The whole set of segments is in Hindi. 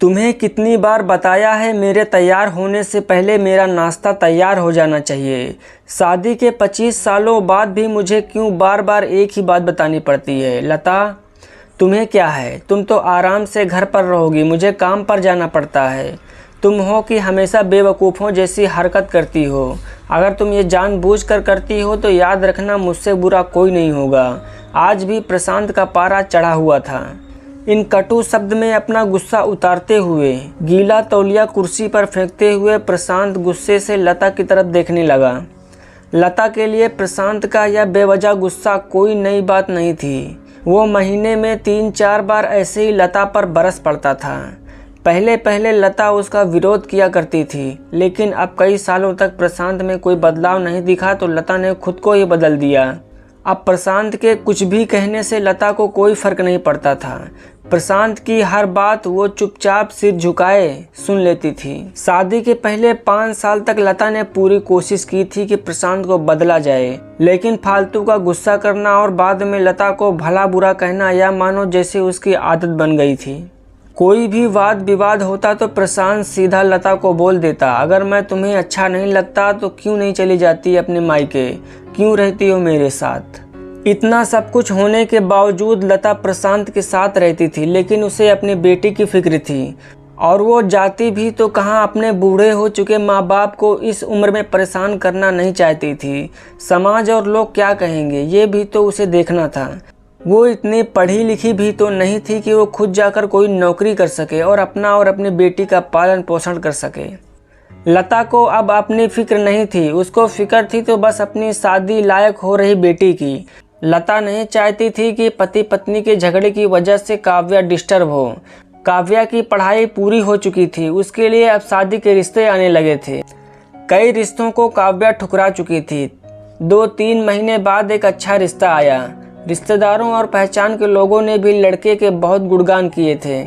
तुम्हें कितनी बार बताया है मेरे तैयार होने से पहले मेरा नाश्ता तैयार हो जाना चाहिए। शादी के 25 सालों बाद भी मुझे क्यों बार बार एक ही बात बतानी पड़ती है। लता, तुम्हें क्या है, तुम तो आराम से घर पर रहोगी, मुझे काम पर जाना पड़ता है। तुम हो कि हमेशा बेवकूफ़ों जैसी हरकत करती हो। अगर तुम ये जानबूझकर करती हो तो याद रखना मुझसे बुरा कोई नहीं होगा। आज भी प्रशांत का पारा चढ़ा हुआ था। इन कटु शब्द में अपना गुस्सा उतारते हुए, गीला तौलिया कुर्सी पर फेंकते हुए प्रशांत गुस्से से लता की तरफ देखने लगा। लता के लिए प्रशांत का यह बेवजह गुस्सा कोई नई बात नहीं थी। वो महीने में 3-4 बार ऐसे ही लता पर बरस पड़ता था। पहले पहले लता उसका विरोध किया करती थी, लेकिन अब कई सालों तक प्रशांत में कोई बदलाव नहीं दिखा तो लता ने खुद को ही बदल दिया। अब प्रशांत के कुछ भी कहने से लता को कोई फर्क नहीं पड़ता था। प्रशांत की हर बात वो चुपचाप सिर झुकाए सुन लेती थी। शादी के पहले 5 साल तक लता ने पूरी कोशिश की थी कि प्रशांत को बदला जाए, लेकिन फालतू का गुस्सा करना और बाद में लता को भला बुरा कहना यह मानो जैसे उसकी आदत बन गई थी। कोई भी वाद विवाद होता तो प्रशांत सीधा लता को बोल देता, अगर मैं तुम्हें अच्छा नहीं लगता तो क्यों नहीं चली जाती अपने मायके, क्यों रहती हो मेरे साथ। इतना सब कुछ होने के बावजूद लता प्रशांत के साथ रहती थी, लेकिन उसे अपनी बेटी की फिक्र थी और वो जाती भी तो कहाँ अपने बूढ़े हो चुके माँ बाप को इस उम्र में परेशान करना नहीं चाहती थी। समाज और लोग क्या कहेंगे ये भी तो उसे देखना था। वो इतनी पढ़ी लिखी भी तो नहीं थी कि वो खुद जाकर कोई नौकरी कर सके और अपना और अपनी बेटी का पालन पोषण कर सके। लता को अब अपनी फिक्र नहीं थी, उसको फिक्र थी तो बस अपनी शादी लायक हो रही बेटी की। लता नहीं चाहती थी कि पति पत्नी के झगड़े की वजह से काव्या डिस्टर्ब हो। काव्या की पढ़ाई पूरी हो चुकी थी, उसके लिए अब शादी के रिश्ते आने लगे थे। कई रिश्तों को काव्या ठुकरा चुकी थी। 2-3 महीने बाद एक अच्छा रिश्ता आया। रिश्तेदारों और पहचान के लोगों ने भी लड़के के बहुत गुणगान किए थे।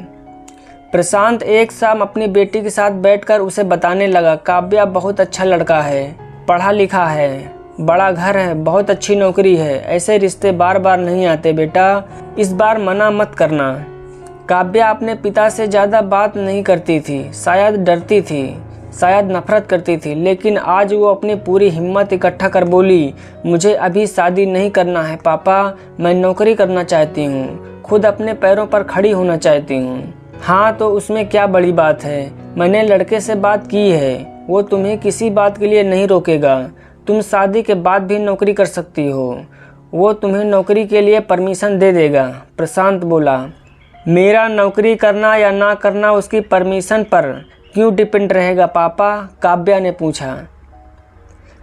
प्रशांत एक शाम अपनी बेटी के साथ बैठकर उसे बताने लगा, काव्या बहुत अच्छा लड़का है, पढ़ा लिखा है, बड़ा घर है, बहुत अच्छी नौकरी है। ऐसे रिश्ते बार बार नहीं आते बेटा, इस बार मना मत करना। काव्या अपने पिता से ज़्यादा बात नहीं करती थी, शायद डरती थी, शायद नफरत करती थी, लेकिन आज वो अपनी पूरी हिम्मत इकट्ठा कर बोली, मुझे अभी शादी नहीं करना है पापा, मैं नौकरी करना चाहती हूँ, खुद अपने पैरों पर खड़ी होना चाहती हूँ। हाँ तो उसमें क्या बड़ी बात है, मैंने लड़के से बात की है, वो तुम्हें किसी बात के लिए नहीं रोकेगा। तुम शादी के बाद भी नौकरी कर सकती हो, वो तुम्हें नौकरी के लिए परमिशन दे देगा। प्रशांत बोला, मेरा नौकरी करना या ना करना उसकी परमिशन पर क्यों डिपेंड रहेगा पापा? काव्या ने पूछा।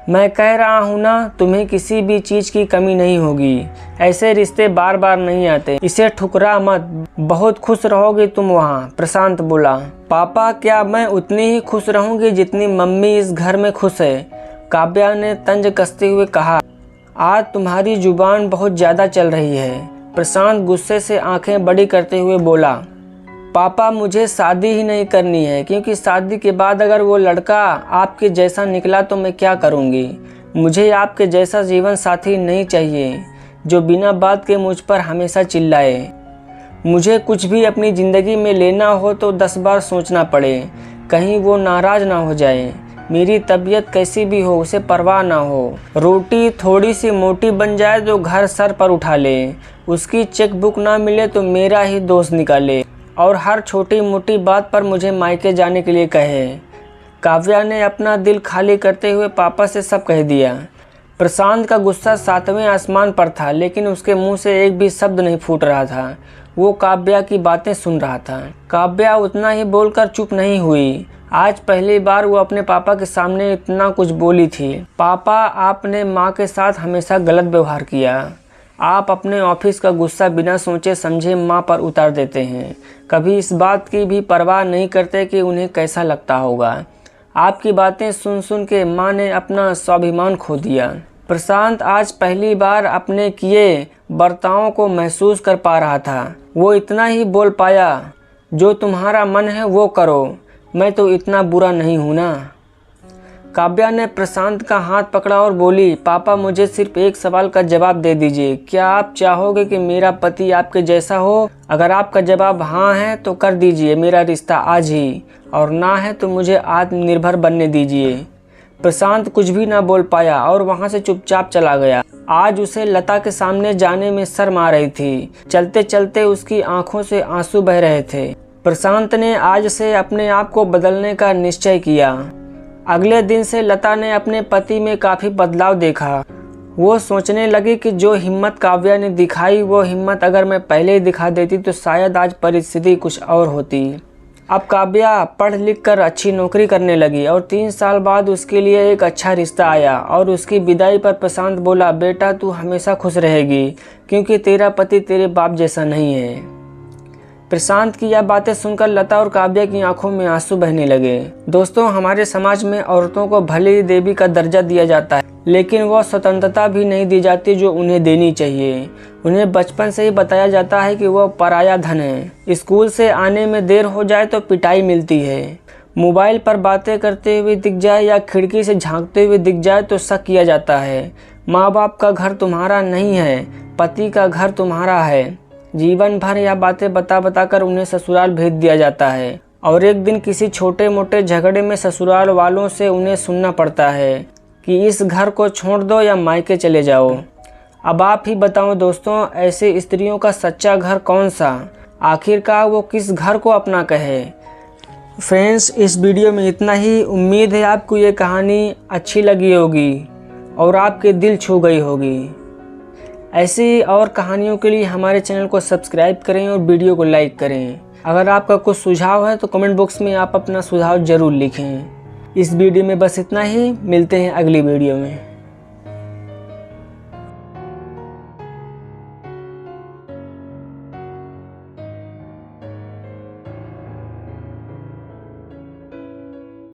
मैं कह रहा हूँ ना, तुम्हें किसी भी चीज़ की कमी नहीं होगी। ऐसे रिश्ते बार बार नहीं आते, इसे ठुकरा मत, बहुत खुश रहोगे तुम वहाँ। प्रशांत बोला, पापा क्या मैं उतनी ही खुश रहूँगी जितनी मम्मी इस घर में खुश है? काव्या ने तंज कसते हुए कहा, आज तुम्हारी जुबान बहुत ज़्यादा चल रही है। प्रशांत गुस्से से आंखें बड़ी करते हुए बोला, पापा मुझे शादी ही नहीं करनी है, क्योंकि शादी के बाद अगर वो लड़का आपके जैसा निकला तो मैं क्या करूँगी। मुझे आपके जैसा जीवन साथी नहीं चाहिए जो बिना बात के मुझ पर हमेशा चिल्लाए। मुझे कुछ भी अपनी ज़िंदगी में लेना हो तो 10 बार सोचना पड़े, कहीं वो नाराज़ ना हो जाए। मेरी तबीयत कैसी भी हो उसे परवाह ना हो। रोटी थोड़ी सी मोटी बन जाए तो घर सर पर उठा ले, उसकी चेक बुक ना मिले तो मेरा ही दोस्त निकाले और हर छोटी मोटी बात पर मुझे मायके जाने के लिए कहे। काव्या ने अपना दिल खाली करते हुए पापा से सब कह दिया। प्रशांत का गुस्सा 7वें आसमान पर था, लेकिन उसके मुंह से एक भी शब्द नहीं फूट रहा था। वो काव्या की बातें सुन रहा था। काव्या उतना ही बोलकर चुप नहीं हुई। आज पहली बार वो अपने पापा के सामने इतना कुछ बोली थी। पापा, आपने माँ के साथ हमेशा गलत व्यवहार किया। आप अपने ऑफिस का गुस्सा बिना सोचे समझे माँ पर उतार देते हैं, कभी इस बात की भी परवाह नहीं करते कि उन्हें कैसा लगता होगा। आपकी बातें सुन सुन के माँ ने अपना स्वाभिमान खो दिया। प्रशांत आज पहली बार अपने किए बर्तावों को महसूस कर पा रहा था। वो इतना ही बोल पाया, जो तुम्हारा मन है वो करो, मैं तो इतना बुरा नहीं हूँ ना। काव्या ने प्रशांत का हाथ पकड़ा और बोली, पापा मुझे सिर्फ एक सवाल का जवाब दे दीजिए, क्या आप चाहोगे कि मेरा पति आपके जैसा हो? अगर आपका जवाब हाँ है तो कर दीजिए मेरा रिश्ता आज ही, और ना है तो मुझे आत्मनिर्भर बनने दीजिए। प्रशांत कुछ भी ना बोल पाया और वहाँ से चुपचाप चला गया। आज उसे लता के सामने जाने में शर्म आ रही थी। चलते चलते उसकी आंखों से आंसू बह रहे थे। प्रशांत ने आज से अपने आप को बदलने का निश्चय किया। अगले दिन से लता ने अपने पति में काफ़ी बदलाव देखा। वो सोचने लगी कि जो हिम्मत काव्या ने दिखाई वो हिम्मत अगर मैं पहले ही दिखा देती तो शायद आज परिस्थिति कुछ और होती। अब काव्या पढ़ लिख कर अच्छी नौकरी करने लगी और 3 साल बाद उसके लिए एक अच्छा रिश्ता आया। और उसकी विदाई पर प्रशांत बोला, बेटा तू हमेशा खुश रहेगी क्योंकि तेरा पति तेरे बाप जैसा नहीं है। प्रशांत की यह बातें सुनकर लता और काव्या की आंखों में आंसू बहने लगे। दोस्तों, हमारे समाज में औरतों को भले ही देवी का दर्जा दिया जाता है, लेकिन वह स्वतंत्रता भी नहीं दी जाती जो उन्हें देनी चाहिए। उन्हें बचपन से ही बताया जाता है कि वह पराया धन है। स्कूल से आने में देर हो जाए तो पिटाई मिलती है। मोबाइल पर बातें करते हुए दिख जाए या खिड़की से झांकते हुए दिख जाए तो शक किया जाता है। माँ बाप का घर तुम्हारा नहीं है, पति का घर तुम्हारा है। जीवन भर यह बातें बता बता कर उन्हें ससुराल भेज दिया जाता है और एक दिन किसी छोटे मोटे झगड़े में ससुराल वालों से उन्हें सुनना पड़ता है कि इस घर को छोड़ दो या मायके चले जाओ। अब आप ही बताओ दोस्तों, ऐसे स्त्रियों का सच्चा घर कौन सा? आखिरकार वो किस घर को अपना कहे? फ्रेंड्स, इस वीडियो में इतना ही। उम्मीद है आपको ये कहानी अच्छी लगी होगी और आपके दिल छू गई होगी। ऐसी और कहानियों के लिए हमारे चैनल को सब्सक्राइब करें और वीडियो को लाइक करें। अगर आपका कुछ सुझाव है तो कमेंट बॉक्स में आप अपना सुझाव ज़रूर लिखें। इस वीडियो में बस इतना ही। मिलते हैं अगली वीडियो में।